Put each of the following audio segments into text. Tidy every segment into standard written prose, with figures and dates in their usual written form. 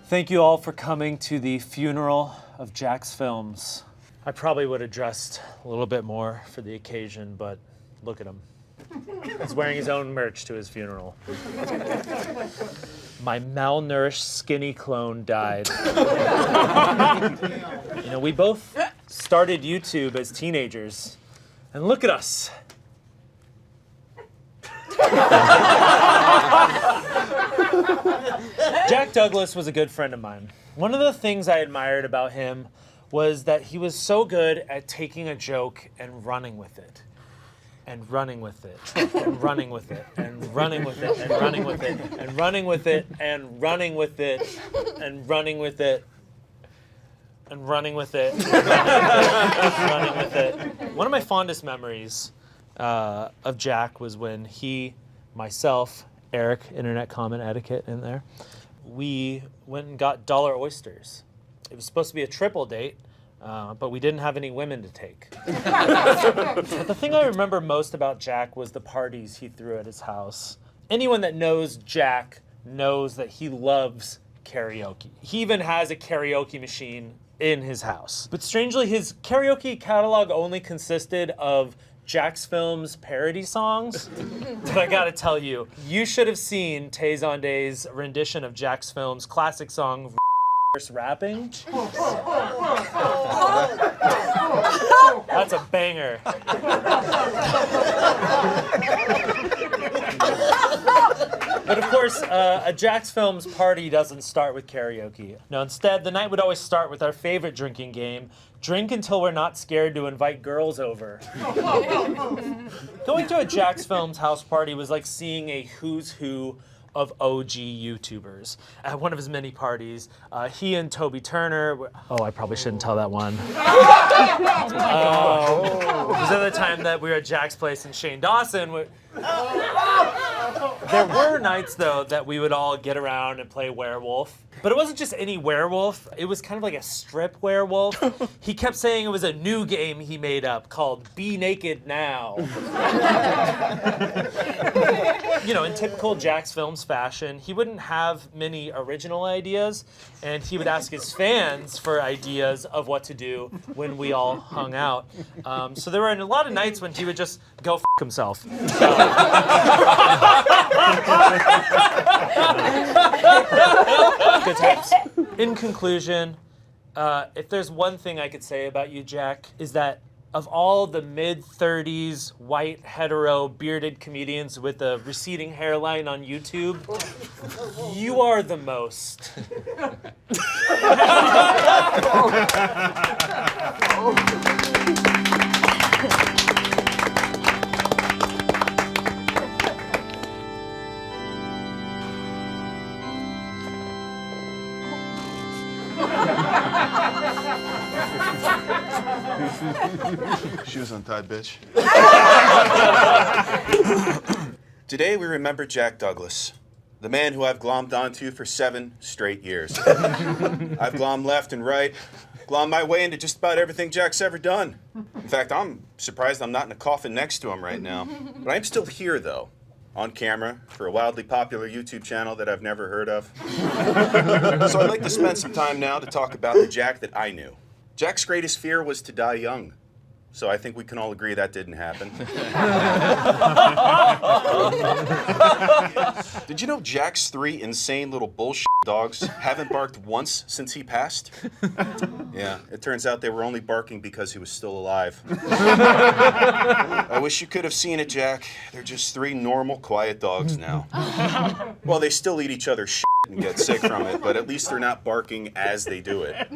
Thank you all for coming to the funeral of Jacksfilms. I probably would have dressed a little bit more for the occasion, but look at him. He's wearing his own merch to his funeral. My malnourished, skinny clone died. You know, we both started YouTube as teenagers, and look at us. Jack Douglas was a good friend of mine. One of the things I admired about him was that he was so good at taking a joke and running with it. And running with it, and running with it, and running with it, and running with it, and running with it, and running with it, and running with it, and running with it, and running with it. One of my fondest memories of Jack was when he, myself, Erik, internet comment etiquette in there, we went and got dollar oysters. It was supposed to be a triple date, but we didn't have any women to take. But the thing I remember most about Jack was the parties he threw at his house. Anyone that knows Jack knows that he loves karaoke. He even has a karaoke machine in his house. But strangely, his karaoke catalog only consisted of Jacksfilms parody songs. But I gotta tell you, you should have seen Tayzonday's rendition of Jacksfilms' classic song, rapping. That's a banger. But of course, a Jacksfilms party doesn't start with karaoke. No, instead, the night would always start with our favorite drinking game, drink until we're not scared to invite girls over. Going to a Jacksfilms house party was like seeing a who's who of OG YouTubers. At one of his many parties, he and Toby Turner I probably shouldn't tell that one. It was the other time that we were at Jack's place and Shayne Dawson. There were nights, though, that we would all get around and play werewolf. But it wasn't just any werewolf. It was kind of like a strip werewolf. He kept saying it was a new game he made up called Be Naked Now. You know, in typical Jacksfilms fashion, he wouldn't have many original ideas, and he would ask his fans for ideas of what to do when we all hung out. So there were a lot of nights when he would just go f*** himself. Good times. In conclusion, if there's one thing I could say about you, Jack, is that of all the mid-30s, white, hetero, bearded comedians with a receding hairline on YouTube, you are the most. Shoes untied, bitch. Today we remember Jack Douglas, the man who I've glommed onto for 7 straight years. I've glommed left and right, glommed my way into just about everything Jack's ever done. In fact, I'm surprised I'm not in a coffin next to him right now. But I'm still here, though, on camera for a wildly popular YouTube channel that I've never heard of. So I'd like to spend some time now to talk about the Jack that I knew. Jack's greatest fear was to die young. So I think we can all agree that didn't happen. Did you know Jack's 3 insane little bullshit dogs haven't barked once since he passed? Yeah, it turns out they were only barking because he was still alive. I wish you could have seen it, Jack. They're just 3 normal, quiet dogs now. Well, they still eat each other's shit and get sick from it, but at least they're not barking as they do it.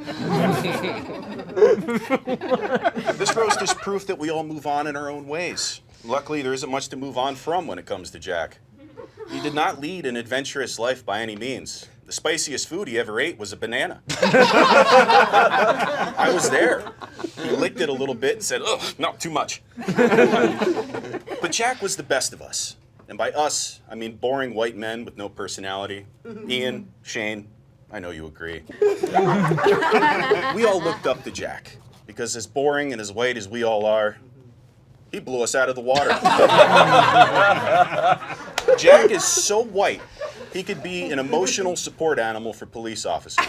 This roast is proof that we all move on in our own ways. Luckily, there isn't much to move on from when it comes to Jack. He did not lead an adventurous life by any means. The spiciest food he ever ate was a banana. I was there. He licked it a little bit and said, "Ugh, no, too much." But Jack was the best of us. And by us, I mean boring white men with no personality. Ian, Shayne, I know you agree. We all looked up to Jack, because as boring and as white as we all are, he blew us out of the water. Jack is so white He could be an emotional support animal for police officers.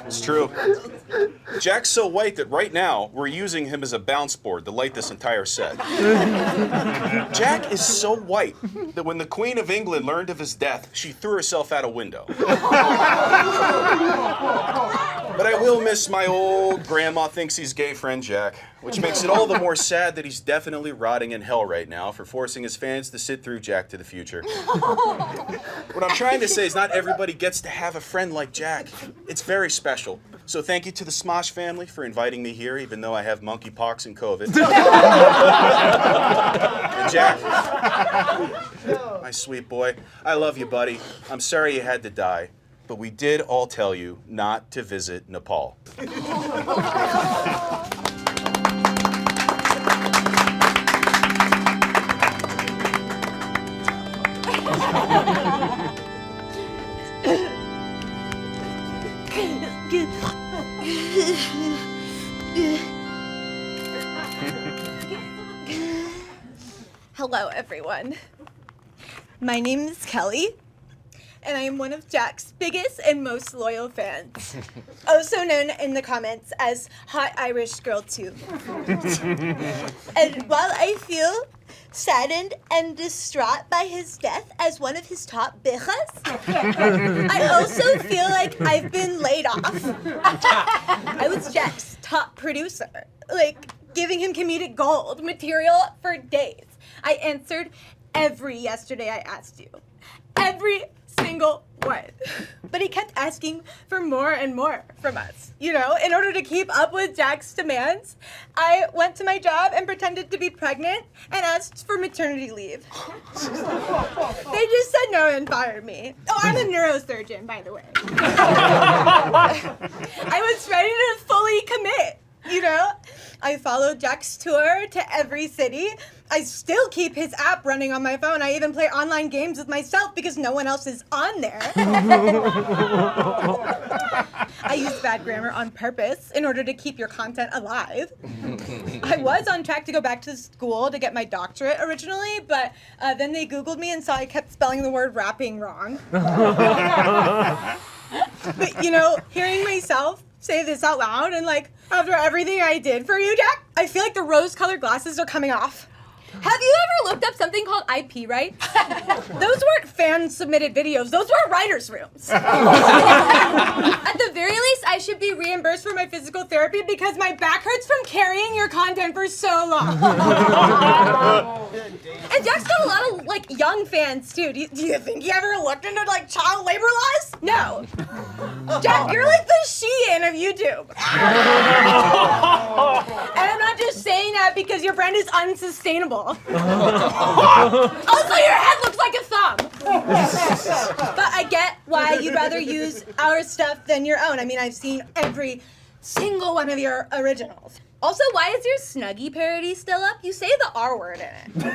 It's true. Jack's so white that right now we're using him as a bounce board to light this entire set. Jack is so white that when the Queen of England learned of his death, she threw herself out a window. But I will miss my old grandma thinks he's gay friend Jack, which makes it all the more sad that he's definitely rotting in hell right now for forcing his fans to sit through Jack to the future. What I'm trying to say is not everybody gets to have a friend like Jack. It's very special. So thank you to the Smosh family for inviting me here, even though I have monkeypox and COVID. And Jack, my sweet boy, I love you, buddy. I'm sorry you had to die, but we did all tell you not to visit Nepal. Hello, everyone. My name is Kelly, and I am one of Jack's biggest and most loyal fans, also known in the comments as Hot Irish Girl 2. And while I feel saddened and distraught by his death as one of his top bijas, I also feel like I've been laid off. I was Jack's top producer, giving him comedic gold material for days. I answered every yesterday I asked you. Every single one. But he kept asking for more and more from us. In order to keep up with Jack's demands, I went to my job and pretended to be pregnant and asked for maternity leave. They just said no and fired me. Oh, I'm a neurosurgeon, by the way. I was ready to fully commit. I followed Jack's tour to every city. I still keep his app running on my phone. I even play online games with myself because no one else is on there. I use bad grammar on purpose in order to keep your content alive. I was on track to go back to school to get my doctorate originally, but then they Googled me and saw I kept spelling the word rapping wrong. But, hearing myself say this out loud and after everything I did for you, Jack, I feel like the rose-colored glasses are coming off. Have you ever looked up something called IP rights? Those weren't fan-submitted videos. Those were writers' rooms. At the very least, I should be reimbursed for my physical therapy because my back hurts from carrying your content for so long. And Jack's got a lot of, young fans, too. Do you think he ever looked into, child labor laws? No. Jack, you're like the Shein of YouTube. And I'm not just saying that because your brand is unsustainable. Also, your head looks like a thumb. But I get why you'd rather use our stuff than your own. I mean, I've seen every single one of your originals. Also, why is your Snuggie parody still up? You say the R word in it. But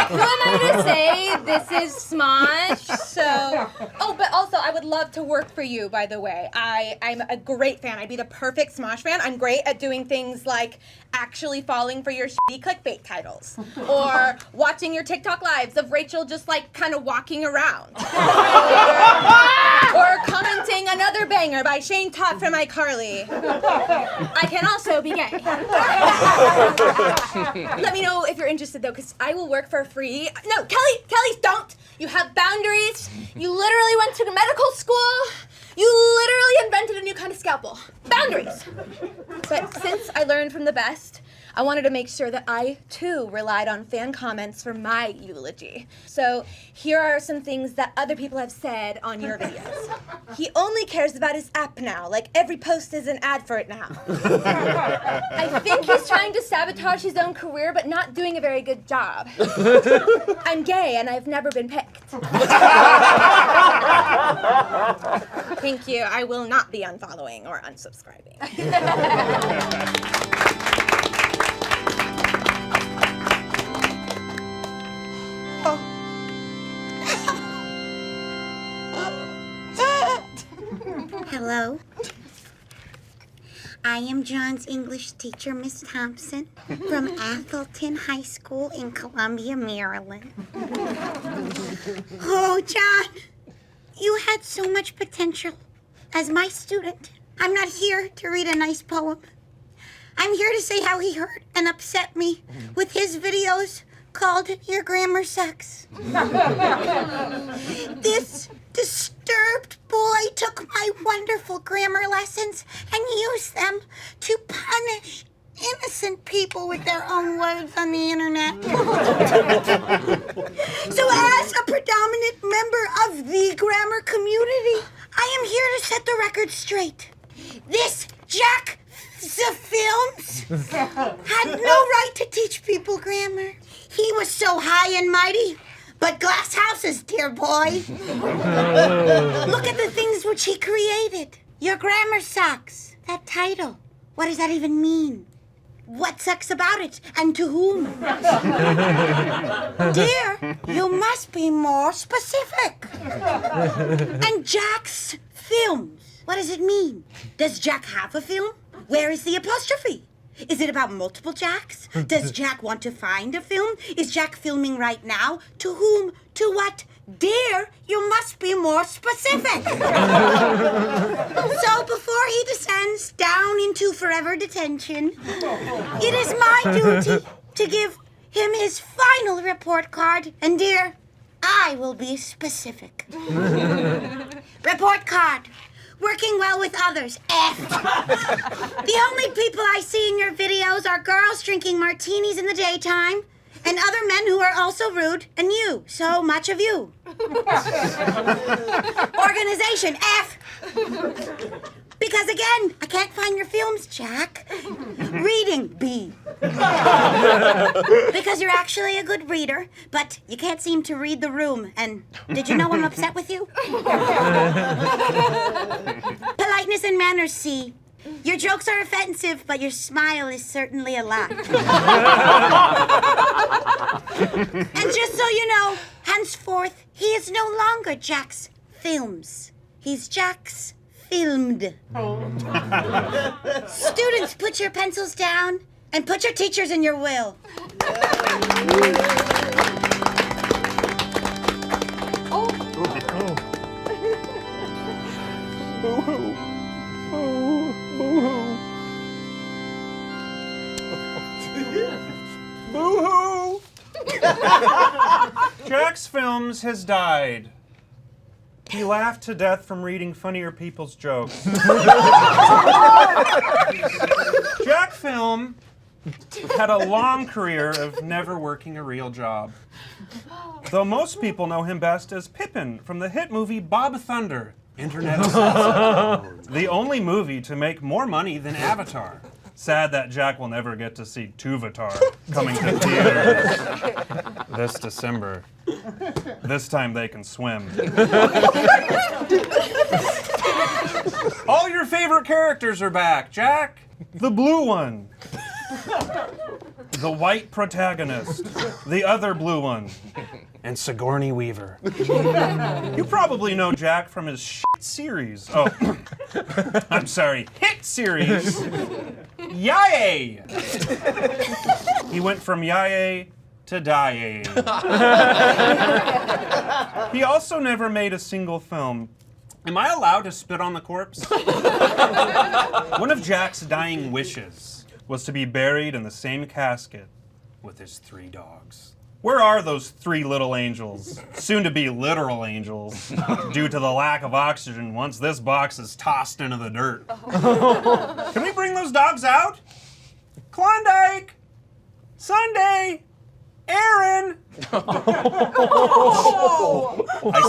who am I to say this is Smosh? So, but also I would love to work for you, by the way. I'm a great fan. I'd be the perfect Smosh fan. I'm great at doing things like actually falling for your shitty clickbait titles. Or watching your TikTok lives of Rachel just kind of walking around. Or commenting another banger by Shayne Topp from iCarly. I can also be gay. Let me know if you're interested, though, because I will work for free. No, Kelly, don't. You have boundaries. You literally went to medical school. You literally invented a new kind of scalpel. Boundaries. But since I learned from the best, I wanted to make sure that I, too, relied on fan comments for my eulogy. So here are some things that other people have said on your videos. He only cares about his app now, every post is an ad for it now. I think he's trying to sabotage his own career, but not doing a very good job. I'm gay, and I've never been picked. Thank you. I will not be unfollowing or unsubscribing. Hello. I am John's English teacher, Miss Thompson, from Atholton High School in Columbia, Maryland. Oh, John, you had so much potential. As my student, I'm not here to read a nice poem. I'm here to say how he hurt and upset me with his videos called Your Grammar Sucks. This disturbed boy took my wonderful grammar lessons and used them to punish innocent people with their own words on the internet. So as a predominant member of the grammar community, I am here to set the record straight. This Jacksfilms had no right to teach people grammar. He was so high and mighty, but glass houses, dear boy. Look at the things which he created. Your Grammar Sucks. That title. What does that even mean? What sucks about it, and to whom? Dear, you must be more specific. And Jack's Films. What does it mean? Does Jack have a film? Where is the apostrophe? Is it about multiple Jacks? Does Jack want to find a film? Is Jack filming right now? To whom? To what? Dear, you must be more specific. So before he descends down into forever detention, it is my duty to give him his final report card. And dear, I will be specific. Report card. Working well with others. F. The only people I see in your videos are girls drinking martinis in the daytime and other men who are also rude, and you. So much of you. Organization. F. Because again, I can't find your films, Jack. Reading. B. Because you're actually a good reader, but you can't seem to read the room. And did you know I'm upset with you? Politeness and manners, C. Your jokes are offensive, but your smile is certainly a lot. And just so you know, henceforth, he is no longer Jack's Films. He's Jack's Filmed. Students, put your pencils down and put your teachers in your will. Boo-hoo! Jacksfilms has died. He laughed to death from reading funnier people's jokes. Jacksfilm had a long career of never working a real job. Though most people know him best as Pippin from the hit movie Bob Thunder, Internet Assassin, the only movie to make more money than Avatar. Sad that Jack will never get to see Tuvatar coming to theaters this December. This time they can swim. All your favorite characters are back, Jack. The blue one. The white protagonist. The other blue one. And Sigourney Weaver. You probably know Jack from his shit series. Oh, I'm sorry, hit series. Yae! He went from Yae to Die. He also never made a single film. Am I allowed to spit on the corpse? One of Jack's dying wishes was to be buried in the same casket with his 3 dogs. Where are those 3 little angels, soon to be literal angels, due to the lack of oxygen once this box is tossed into the dirt? Can we bring those dogs out? Klondike! Sunday! Erin! I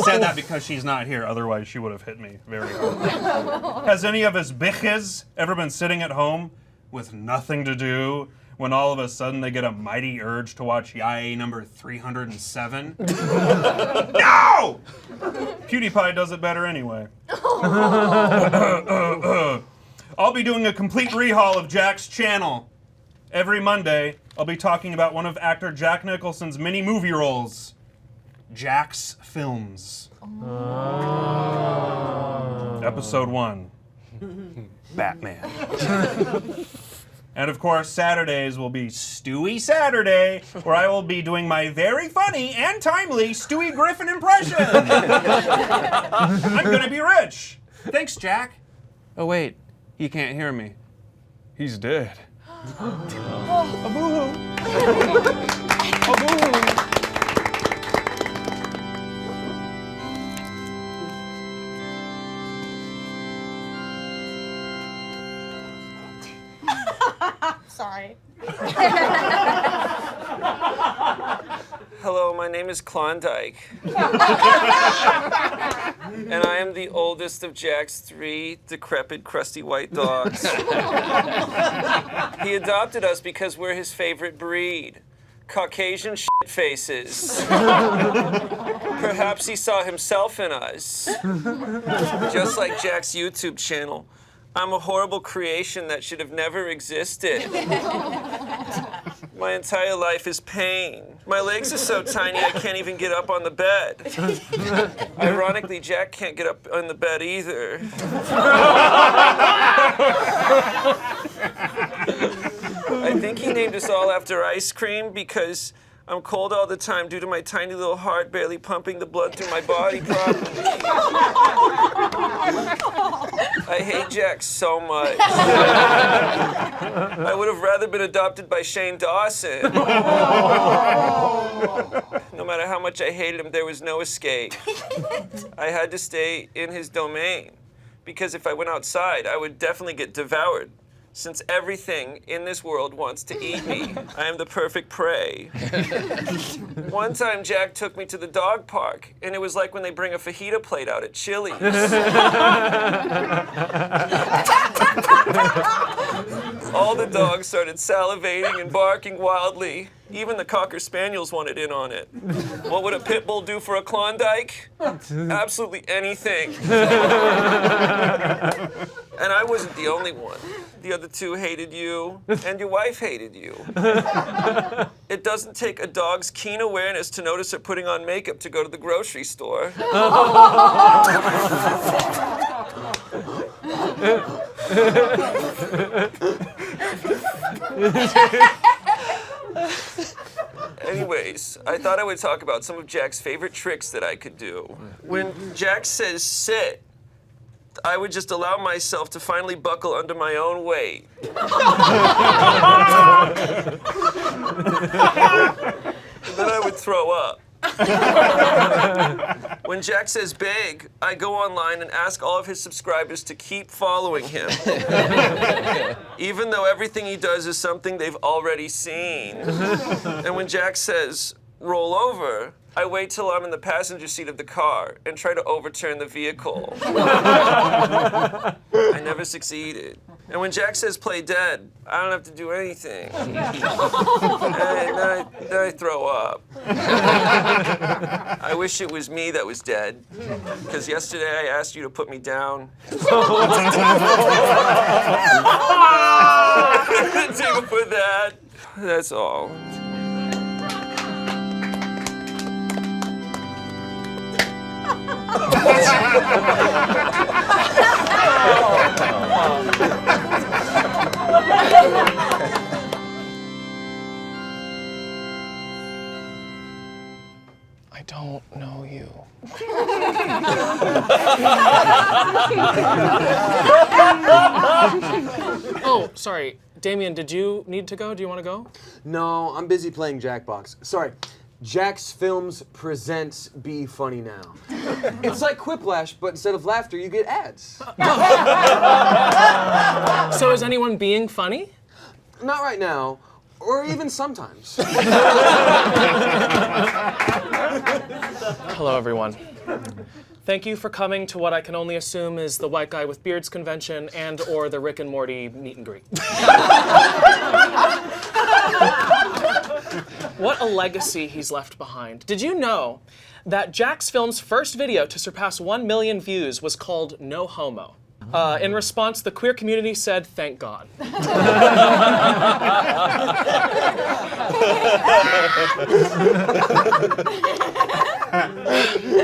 said that because she's not here, otherwise she would have hit me very hard. Has any of his bitches ever been sitting at home with nothing to do when all of a sudden they get a mighty urge to watch Yae number 307? No! PewDiePie does it better anyway. I'll be doing a complete rehaul of Jack's channel. Every Monday, I'll be talking about one of actor Jack Nicholson's many movie roles, Jacksfilms. Episode 1, Batman. And of course, Saturdays will be Stewie Saturday, where I will be doing my very funny and timely Stewie Griffin impression. I'm gonna be rich. Thanks, Jack. Oh wait, he can't hear me. He's dead. Aboo-hoo. Aboo-hoo. Sorry. Hello, my name is Klondike. And I am the oldest of Jack's 3 decrepit, crusty white dogs. He adopted us because we're his favorite breed. Caucasian shit faces. Perhaps he saw himself in us. Just like Jack's YouTube channel. I'm a horrible creation that should have never existed. My entire life is pain. My legs are so tiny I can't even get up on the bed. Ironically, Jack can't get up on the bed either. I think he named us all after ice cream because I'm cold all the time due to my tiny little heart barely pumping the blood through my body properly. I hate Jack so much. I would have rather been adopted by Shayne Dawson. No matter how much I hated him, there was no escape. I had to stay in his domain because if I went outside, I would definitely get devoured. Since everything in this world wants to eat me, I am the perfect prey. One time, Jack took me to the dog park, and it was like when they bring a fajita plate out at Chili's. All the dogs started salivating and barking wildly. Even the Cocker Spaniels wanted in on it. What would a pit bull do for a Klondike? Absolutely anything. And I wasn't the only one. The other 2 hated you, and your wife hated you. It doesn't take a dog's keen awareness to notice her putting on makeup to go to the grocery store. Anyways, I thought I would talk about some of Jack's favorite tricks that I could do. When Jack says sit, I would just allow myself to finally buckle under my own weight. Then I would throw up. When Jack says beg, I go online and ask all of his subscribers to keep following him. Even though everything he does is something they've already seen. And when Jack says roll over, I wait till I'm in the passenger seat of the car and try to overturn the vehicle. I never succeeded. And when Jack says play dead, I don't have to do anything. And then I throw up. I wish it was me that was dead, because yesterday I asked you to put me down. Take a for that. That's all. I don't know you. Oh, sorry. Damien, did you need to go? Do you want to go? No, I'm busy playing Jackbox. Sorry. Jacksfilms presents Be Funny Now. It's like Quiplash, but instead of laughter, you get ads. So is anyone being funny? Not right now, or even sometimes. Hello, everyone. Thank you for coming to what I can only assume is the White Guy with Beards convention and or the Rick and Morty meet and greet. What a legacy he's left behind. Did you know that Jacksfilms' first video to surpass 1 million views was called No Homo? In response, the queer community said, thank God.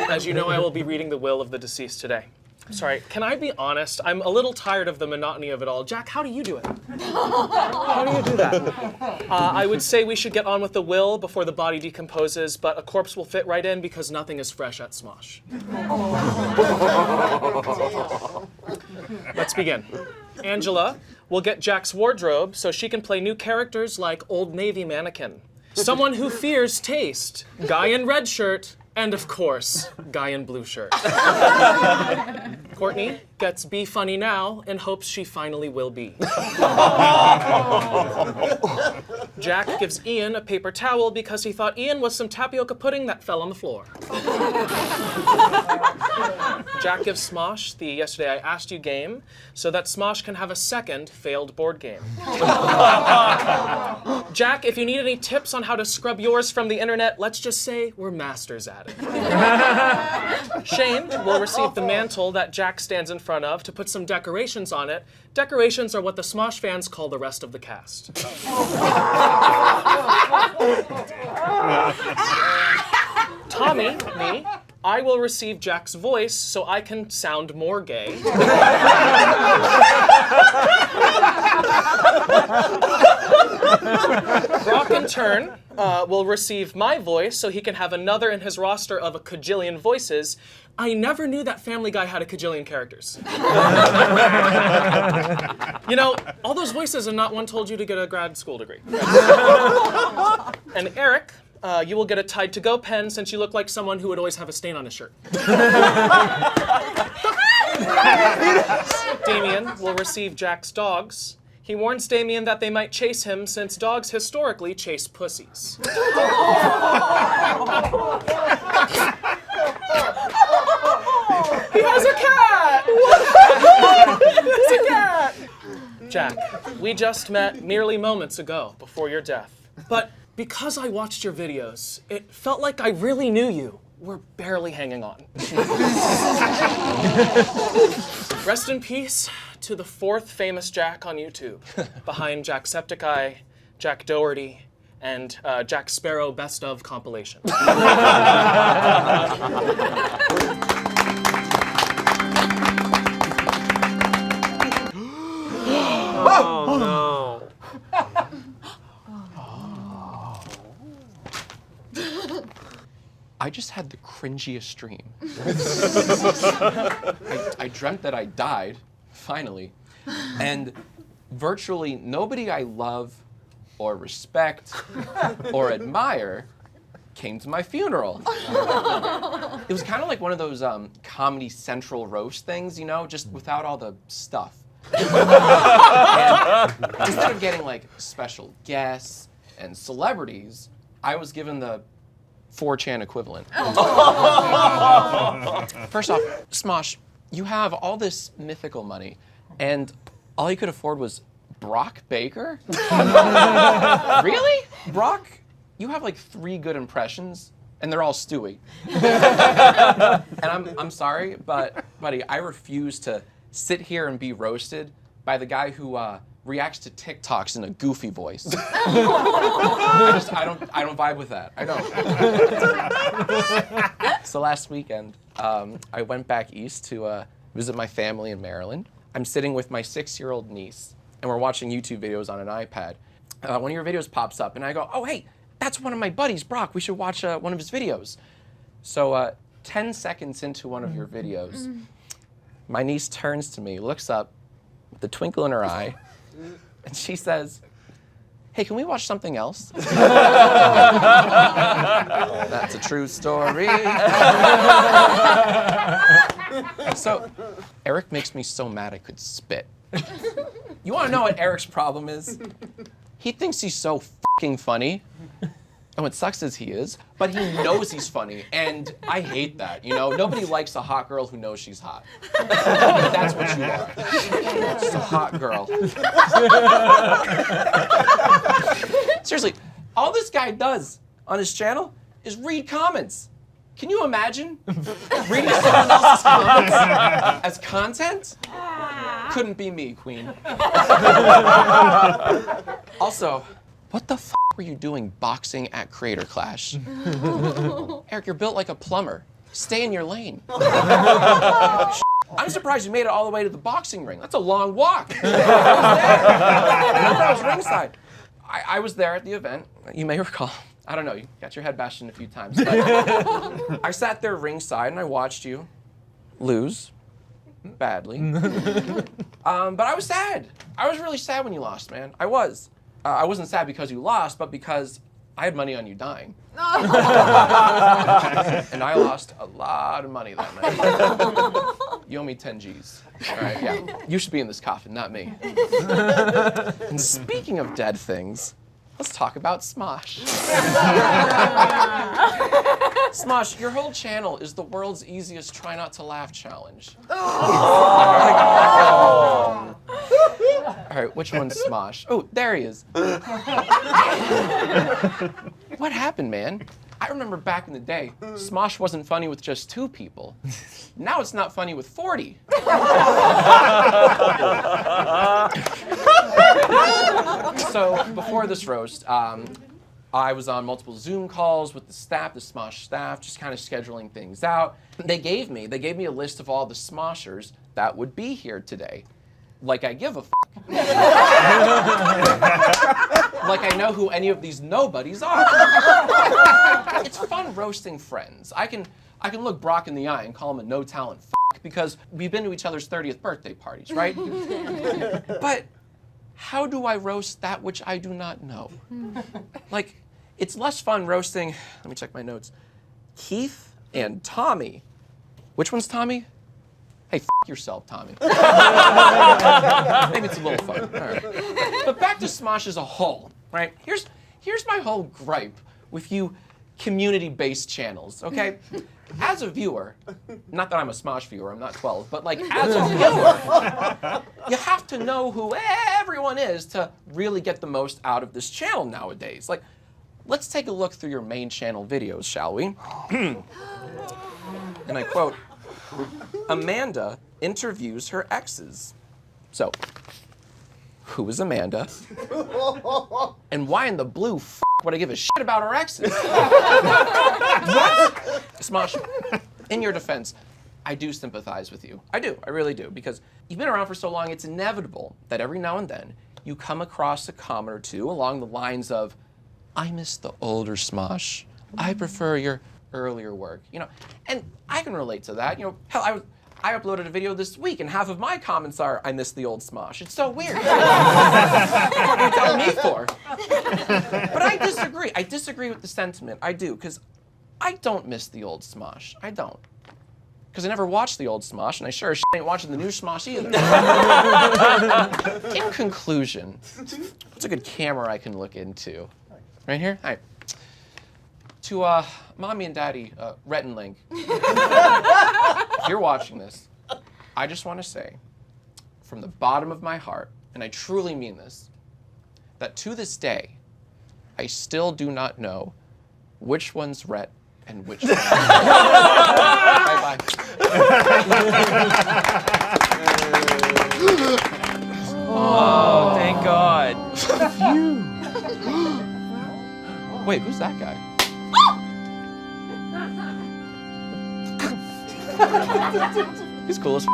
As you know, I will be reading the will of the deceased today. Sorry, can I be honest? I'm a little tired of the monotony of it all. Jack, how do you do it? How do you do that? I would say we should get on with the will before the body decomposes, but a corpse will fit right in because nothing is fresh at Smosh. Let's begin. Angela will get Jack's wardrobe so she can play new characters like Old Navy Mannequin, someone who fears taste, guy in red shirt, and of course, guy in blue shirt. Courtney gets Be Funny Now in hopes she finally will be. Jack gives Ian a paper towel because he thought Ian was some tapioca pudding that fell on the floor. Jack gives Smosh the Yesterday I Asked You game so that Smosh can have a second failed board game. Jack, if you need any tips on how to scrub yours from the internet, let's just say we're masters at it. Shayne will receive the mantle that Jack stands in front of to put some decorations on it. Decorations are what the Smosh fans call the rest of the cast. Tommy, me, I will receive Jack's voice so I can sound more gay. Brock, in turn, will receive my voice so he can have another in his roster of a cajillion voices. I never knew that Family Guy had a cajillion characters. You know, all those voices and not one told you to get a grad school degree. And Erik, you will get a Tide to Go pen since you look like someone who would always have a stain on his shirt. Damien will receive Jack's dogs. He warns Damien that they might chase him since dogs historically chase pussies. He has a cat! It's a cat! Jack, we just met merely moments ago before your death. But because I watched your videos, it felt like I really knew you. We're barely hanging on. Rest in peace to the fourth famous Jack on YouTube, behind Jacksepticeye, Jack Doherty, and Jack Sparrow Best Of compilation. Oh, no. I just had the cringiest dream. I dreamt that I died, finally, and virtually nobody I love or respect or admire came to my funeral. It was kind of like one of those Comedy Central roast things, you know, just without all the stuff. And instead of getting like special guests and celebrities, I was given the 4chan equivalent. First off, Smosh, you have all this mythical money, and all you could afford was Brock Baker? Really? Brock, you have like 3 good impressions, and they're all Stewie. And I'm sorry, but buddy, I refuse to sit here and be roasted by the guy who reacts to TikToks in a goofy voice. I don't vibe with that. I don't. So last weekend, I went back east to visit my family in Maryland. I'm sitting with my 6-year-old niece, and we're watching YouTube videos on an iPad. One of your videos pops up, and I go, oh, hey, that's one of my buddies, Brock. We should watch one of his videos. So 10 seconds into one of your videos, my niece turns to me, looks up with a twinkle in her eye, and she says, hey, can we watch something else? That's a true story. So, Erik makes me so mad I could spit. You want to know what Erik's problem is? He thinks he's so fucking funny. And what sucks is he is, but he knows he's funny, and I hate that, you know? Nobody likes a hot girl who knows she's hot. But that's what you are. Just a hot girl. Seriously, all this guy does on his channel is read comments. Can you imagine reading someone else's comments as content? Couldn't be me, Queen. Also, what the f were you doing boxing at Creator Clash? Erik, you're built like a plumber. Stay in your lane. I'm surprised you made it all the way to the boxing ring. That's a long walk. I was ringside. I was there at the event. You may recall. I don't know. You got your head bashed in a few times. But I sat there ringside and I watched you lose badly. But I was sad. I was really sad when you lost, man. I was. I wasn't sad because you lost, but because I had money on you dying. And I lost a lot of money that night. You owe me 10 G's. All right, yeah. You should be in this coffin, not me. And speaking of dead things, let's talk about Smosh. Smosh, your whole channel is the world's easiest try not to laugh challenge. All right, which one's Smosh? Oh, there he is. What happened, man? I remember back in the day, Smosh wasn't funny with just 2 people. Now it's not funny with 40. So before this roast, I was on multiple Zoom calls with the staff, the Smosh staff, just kind of scheduling things out. They gave me a list of all the Smoshers that would be here today. Like I give a f***. Like I know who any of these nobodies are. It's fun roasting friends. I can look Brock in the eye and call him a no-talent f*** because we've been to each other's 30th birthday parties, right? But how do I roast that which I do not know? Like, it's less fun roasting, let me check my notes, Keith and Tommy. Which one's Tommy? Hey, f*** yourself, Tommy. Maybe it's a little fun. All right. But back to Smosh as a whole, right? Here's my whole gripe with you community-based channels, okay? As a viewer, not that I'm a Smosh viewer, I'm not 12, but like as a viewer, you have to know who everyone is to really get the most out of this channel nowadays. Like, let's take a look through your main channel videos, shall we? And I quote, Amanda interviews her exes. So, who is Amanda? And why in the blue f*** would I give a shit about her exes? What? Smosh, in your defense, I do sympathize with you. I do, I really do, because you've been around for so long, it's inevitable that every now and then you come across a comment or two along the lines of, I miss the older Smosh. I prefer your earlier work, you know, and I can relate to that. You know, hell, I uploaded a video this week, and half of my comments are, I miss the old Smosh. It's so weird. What are you telling me for? But I disagree. I disagree with the sentiment. I do, because I don't miss the old Smosh. I don't. Because I never watched the old Smosh, and I sure as shit ain't watching the new Smosh either. In conclusion, what's a good camera I can look into? Right here? All right. To Mommy and Daddy, Rhett and Link, if you're watching this, I just want to say, from the bottom of my heart, and I truly mean this, that to this day, I still do not know which one's Rhett and which one's Bye-bye. Oh, thank God. Wait, who's that guy? He's cool as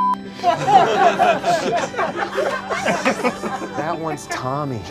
That one's Tommy.